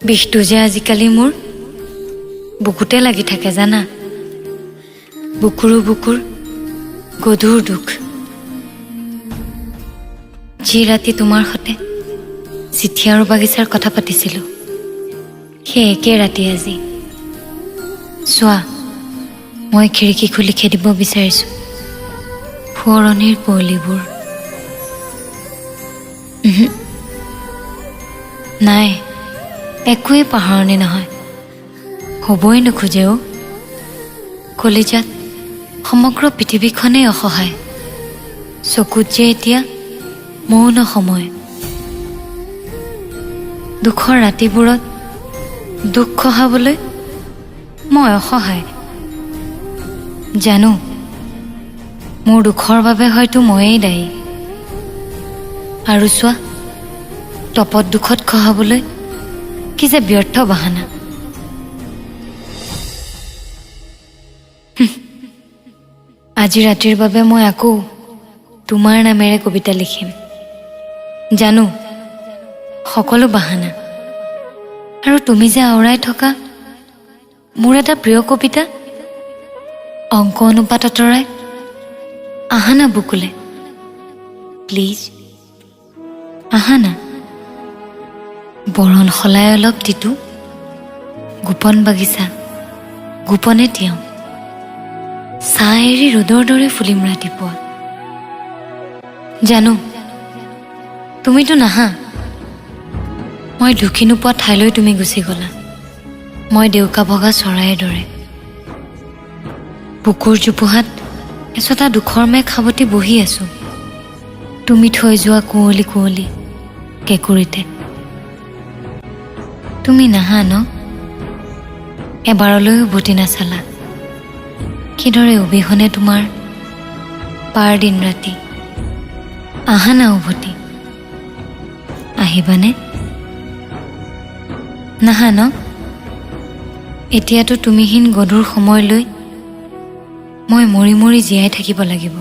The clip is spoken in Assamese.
বিষটো যে আজিকালি মোৰ বুকুতে লাগি থাকে জানা। বুকুৰো বুকুৰ গধুৰ দুখ। যি ৰাতি তোমাৰ সতে চিঠি আৰু বাগিচাৰ কথা পাতিছিলোঁ, সেই একে ৰাতি আজি চোৱা, মই খিৰিকী খুলি খেদিব বিচাৰিছোঁ সোঁৱৰণিৰ কুঁৱলীবোৰ। নাই, একোৱেই পাহৰণি নহয়, হ'বই নোখোজে অ'। কলিজাত সমগ্ৰ পৃথিৱীখনেই অসহায়, চকুত যে এতিয়া মৌন সময়। দুখৰ ৰাতিবোৰত দুখ খহাবলৈ মই অসহায়। জানো, মোৰ দুখৰ বাবে হয়তো ময়েই দায়ী। আৰু চোৱা, তপত দুখত খহাবলৈ কি যে ব্যৰ্থ বাহানা। আজি ৰাতিৰ বাবে মই আকৌ তোমাৰ নামেৰে কবিতা লিখিম। জানো, সকলো বাহানা। আৰু তুমি যে আওৰাই থকা মোৰ এটা প্ৰিয় কবিতা, অংক অনুপাত আঁতৰাই আহা না বুকুলে, প্লিজ আহা না। বৰণ সলাই অলপ তিতো, গোপন বাগিচা গোপনে তিয়াওঁ, চাহ এৰি ৰ'দৰ দৰে ফুলিম ৰাতিপুৱা। জানো, তুমিতো নাহা। মই ঢুকি নোপোৱা ঠাইলৈ তুমি গুচি গ'লা। মই ডেউকা ভগা চৰাইৰ দৰে বুকুৰ জোপোহাত এচটা দুখৰ মেঘ সাৱটি বহি আছোঁ, তুমি থৈ যোৱা কুঁৱলী কুঁৱলী কেঁকুৰিতে। তুমি নাহা ন? এবাৰলৈ উভতি নাচালা, কিদৰে অবিহনে তোমাৰ পাৰ দিন ৰাতি। আহা না উভতি, আহিবানে? নাহা ন? এতিয়াতো তুমিহীন গধুৰ সময়লৈ মই মৰি মৰি জীয়াই থাকিব লাগিব।